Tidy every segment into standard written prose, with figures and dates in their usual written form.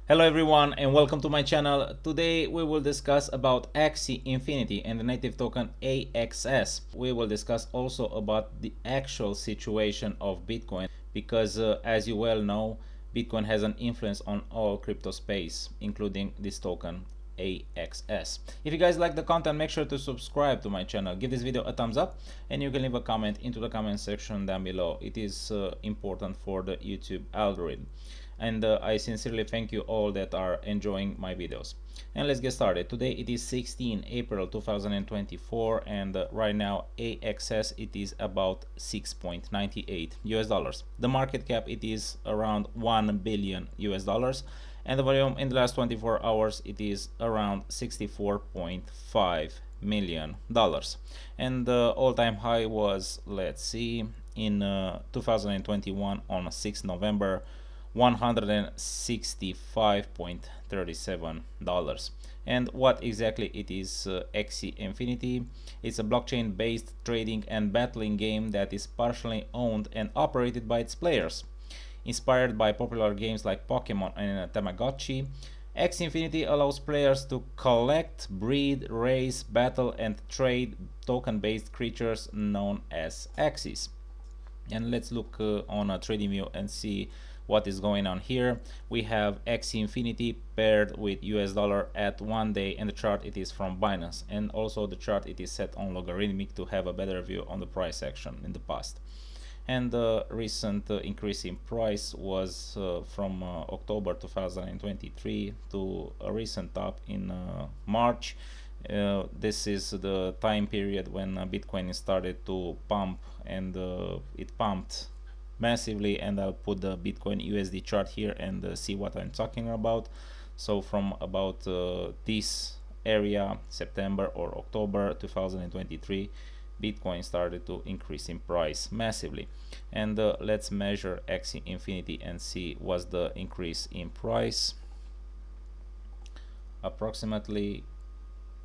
Hello everyone and welcome to my channel. Today we will discuss about Axie Infinity and the native token AXS. We will discuss also about the actual situation of Bitcoin because as you well know, Bitcoin has an influence on all crypto space, including this token AXS. If you guys like the content, make sure to subscribe to my channel, give this video a thumbs up, and you can leave a comment into the comment section down below. It is important for the YouTube algorithm. And I sincerely thank you all that are enjoying my videos. And let's get started. Today it is 16 April 2024 and right now AXS it is about 6.98 US dollars. The market cap it is around 1 billion US dollars and the volume in the last 24 hours it is around 64.5 million dollars, and the all-time high was, let's see, in 2021 on 6 November, $165.37. And what exactly it is Axie Infinity? It's a blockchain based trading and battling game that is partially owned and operated by its players. Inspired by popular games like Pokemon and Tamagotchi, Axie Infinity allows players to collect, breed, raise, battle and trade token-based creatures known as Axies. And let's look on a trading view and see what is going on here. We have Axie Infinity paired with US dollar at 1 day, and the chart it is from Binance, and also the chart it is set on logarithmic to have a better view on the price action in the past. And the recent increase in price was from October 2023 to a recent top in March. This is the time period when Bitcoin started to pump, and it pumped massively, and I'll put the Bitcoin USD chart here and see what I'm talking about. So from about this area, September or October 2023, Bitcoin started to increase in price massively. And let's measure Axie Infinity and see what's the increase in price. Approximately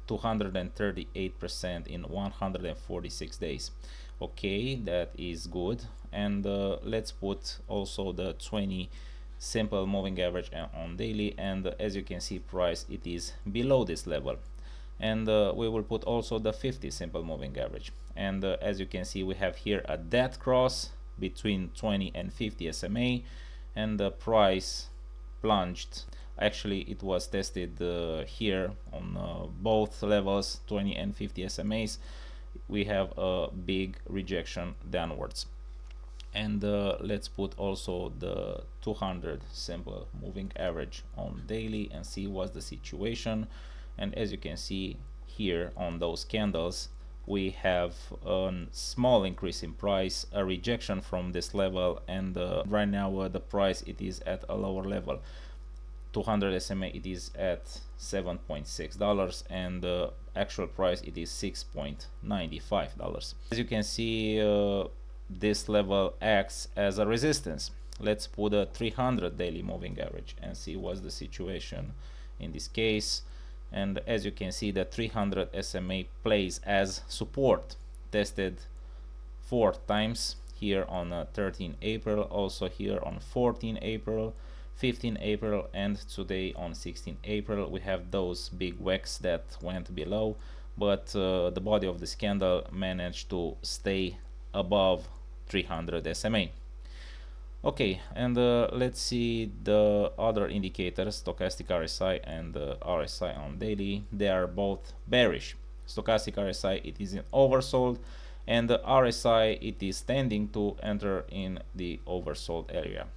238% in 146 days. Okay, that is good. And let's put also the 20 simple moving average on daily, and as you can see price it is below this level. And we will put also the 50 simple moving average, and as you can see we have here a dead cross between 20 and 50 SMA, and the price plunged. Actually it was tested here on both levels, 20 and 50 SMAs. We have a big rejection downwards. And let's put also the 200 simple moving average on daily and see what's the situation. And as you can see here on those candles, we have a small increase in price, a rejection from this level, and right now the price it is at a lower level. 200 SMA it is at $7.6 and the actual price it is $6.95. As you can see, this level acts as a resistance. Let's put a 300 daily moving average and see what's the situation in this case. And as you can see, the 300 SMA plays as support, tested 4 times here on 13 April, also here on 14 April, 15 April, and today on 16 April. We have those big wacks that went below, but the body of this candle managed to stay above 300 SMA. Okay, and let's see the other indicators, stochastic RSI and RSI on daily. They are both bearish. Stochastic RSI it is in oversold, and the RSI it is tending to enter in the oversold area.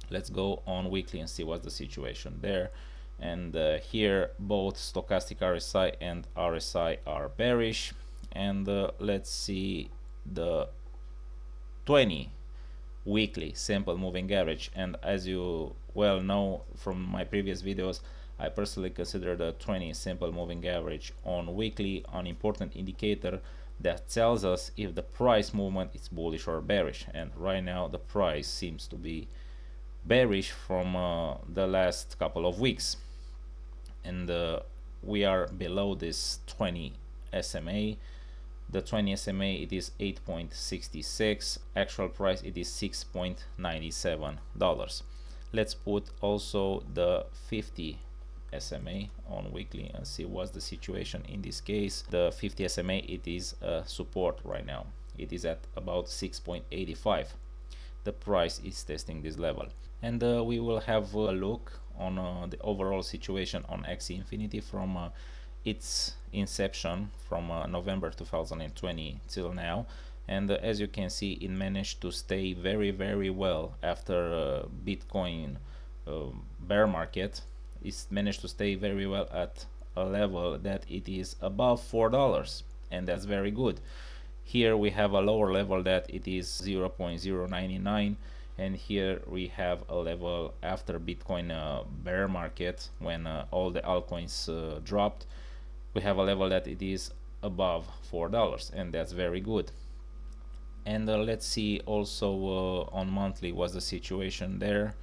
Let's go on weekly and see what's the situation there. And here both stochastic RSI and RSI are bearish. And let's see the 20 weekly simple moving average. And as you well know from my previous videos, I personally consider the 20 simple moving average on weekly an important indicator that tells us if the price movement is bullish or bearish. And right now the price seems to be bearish from the last couple of weeks, and we are below this 20 SMA. The 20 SMA it is 8.66, actual price it is $6.97. Let's put also the 50 SMA on weekly and see what's the situation in this case. The 50 SMA, it is a support right now. It is at about 6.85. The price is testing this level, and we will have a look on the overall situation on Axie Infinity from its inception from November 2020 till now. And as you can see, it managed to stay very well after Bitcoin bear market. It's managed to stay very well at a level that it is above $4, and that's very good. Here we have a lower level that it is 0.099, and here we have a level after Bitcoin bear market when all the altcoins dropped. We have a level that it is above $4, and that's very good. And let's see also on monthly what's the situation there.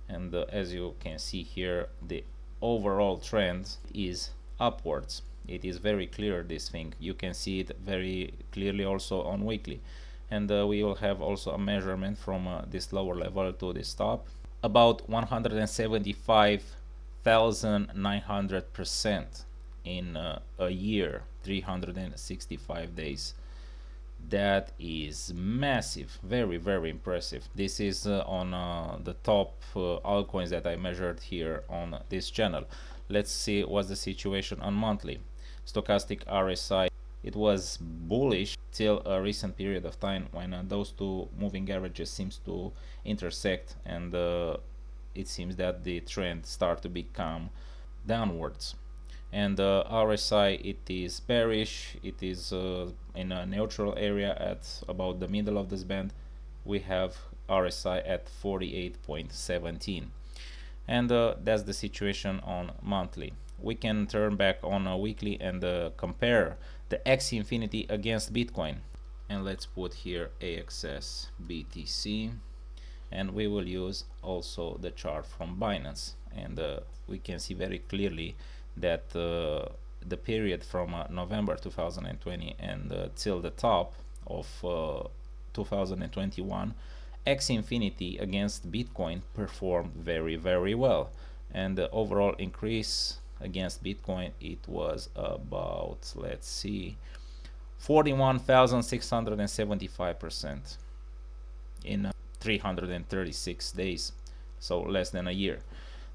And as you can see here, the overall trend is upwards. It is very clear, this thing. You can see it very clearly also on weekly. And we will have also a measurement from this lower level to this top, about 175,900% in a year, 365 days. That is massive, very impressive. This is on the top altcoins that I measured here on this channel. Let's see what's the situation on monthly. Stochastic RSI, it was bullish till a recent period of time when those two moving averages seems to intersect, and it seems that the trend start to become downwards. And RSI, it is bearish. It is in a neutral area at about the middle of this band. We have RSI at 48.17, and that's the situation on monthly. We can turn back on a weekly and compare the Axie Infinity against Bitcoin, and let's put here AXS BTC, and we will use also the chart from Binance, and we can see very clearly that the period from November 2020 and till the top of 2021, Axie Infinity against Bitcoin performed very well, and the overall increase against Bitcoin, it was about, let's see, 41,675% in 336 days, so less than a year.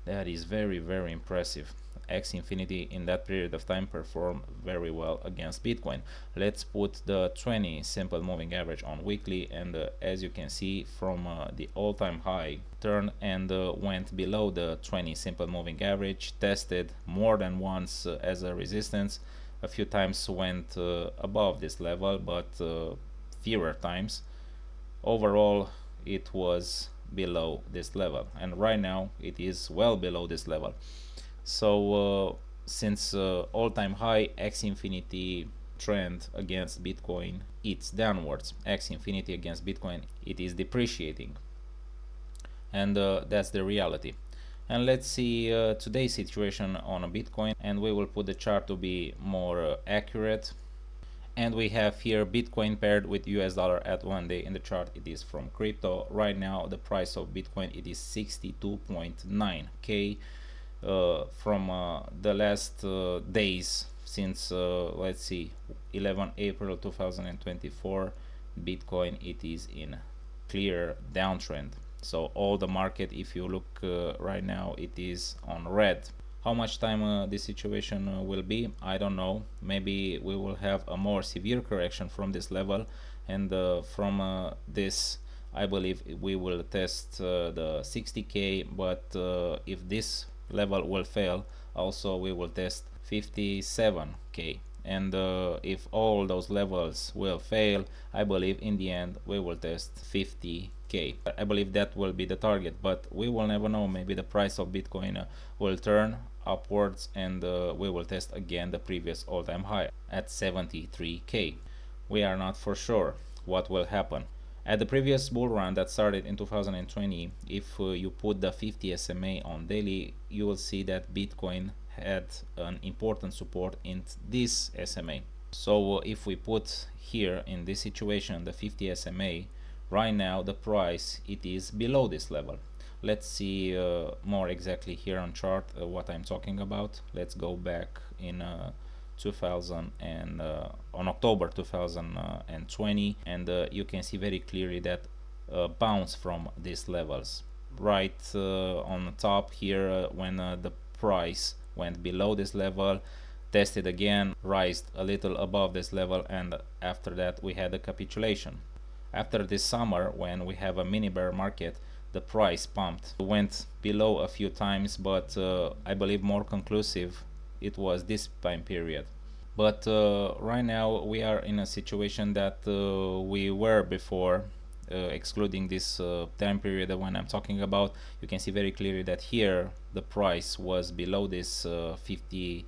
That is very impressive. Axie Infinity in that period of time performed very well against Bitcoin. Let's put the 20 simple moving average on weekly, and as you can see, from the all-time high turned and went below the 20 simple moving average, tested more than once as a resistance. A few times went above this level, but fewer times. Overall, it was below this level, and right now it is well below this level. So since all-time high, Axie Infinity trend against Bitcoin, it's downwards. Axie Infinity against Bitcoin, it is depreciating, and that's the reality. And let's see today's situation on a Bitcoin, and we will put the chart to be more accurate. And we have here Bitcoin paired with US dollar at 1 day in the chart. It is from crypto. Right now the price of Bitcoin, it is 62.9k. From the last days since let's see, 11 April 2024, Bitcoin, it is in clear downtrend. So all the market, if you look right now, it is on red. How much time this situation will be, I don't know. Maybe we will have a more severe correction from this level, and from this, I believe we will test the 60k, but if this level will fail, also we will test 57k, and if all those levels will fail, I believe in the end we will test 50k. I believe that will be the target, but we will never know. Maybe the price of Bitcoin will turn upwards, and we will test again the previous all-time high at 73k. We are not for sure what will happen. At the previous bull run that started in 2020, if you put the 50 SMA on daily, you will see that Bitcoin had an important support in this SMA. So if we put here in this situation the 50 SMA, right now the price, it is below this level. Let's see more exactly here on chart what I'm talking about. Let's go back in 2000 and on October 2020, and you can see very clearly that bounce from these levels right on the top here when the price went below this level, tested again, rised a little above this level, and after that we had a capitulation. After this summer, when we have a mini bear market, the price pumped, went below a few times, but I believe more conclusive it was this time period. But right now we are in a situation that we were before, excluding this time period when I'm talking about. You can see very clearly that here the price was below this 50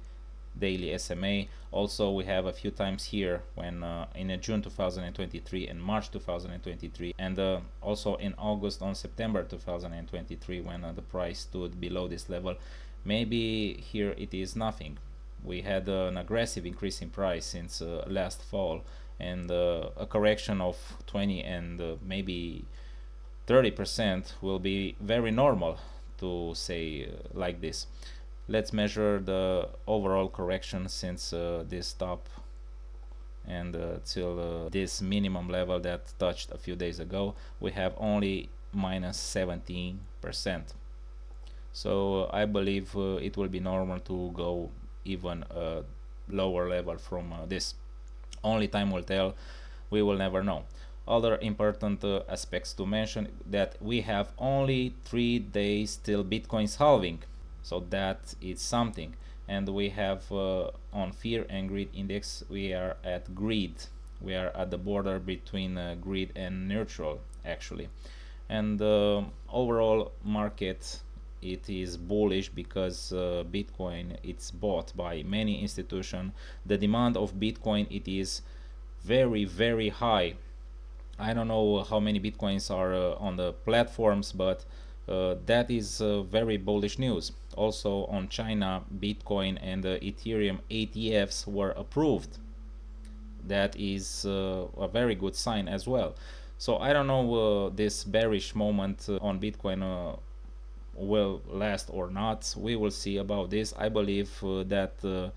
daily SMA. Also, we have a few times here when in June 2023 and March 2023, and also in August on September 2023 when the price stood below this level. Maybe here it is nothing. We had an aggressive increase in price since last fall, and a correction of 20 and maybe 30% will be very normal, to say like this. Let's measure the overall correction since this top and till this minimum level that touched a few days ago. We have only minus 17%. So I believe it will be normal to go even a lower level from this. Only time will tell. We will never know. Other important aspects to mention that we have only 3 days till Bitcoin's halving. So that is something. And we have on fear and greed index, we are at greed. We are at the border between greed and neutral actually. And overall market, it is bullish because Bitcoin, it's bought by many institutions. The demand of Bitcoin, it is very, very high. I don't know how many Bitcoins are on the platforms, but that is very bullish news. Also on China, Bitcoin and Ethereum ETFs were approved. That is a very good sign as well. So I don't know this bearish moment on Bitcoin will last or not. We will see about this. I believe that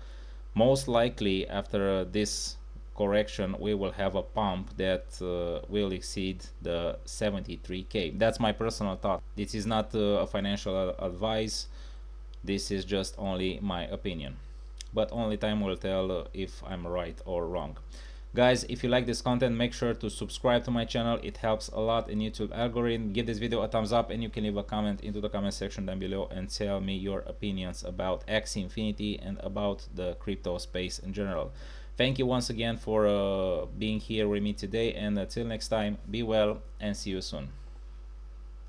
most likely after this correction we will have a pump that will exceed the 73k. That's my personal thought. This is not a financial advice. This is just only my opinion, but only time will tell if I'm right or wrong. Guys, if you like this content, make sure to subscribe to my channel. It helps a lot in YouTube algorithm. Give this video a thumbs up, and you can leave a comment into the comment section down below and tell me your opinions about Axie Infinity and about the crypto space in general. Thank you once again for being here with me today, and until next time, be well and see you soon.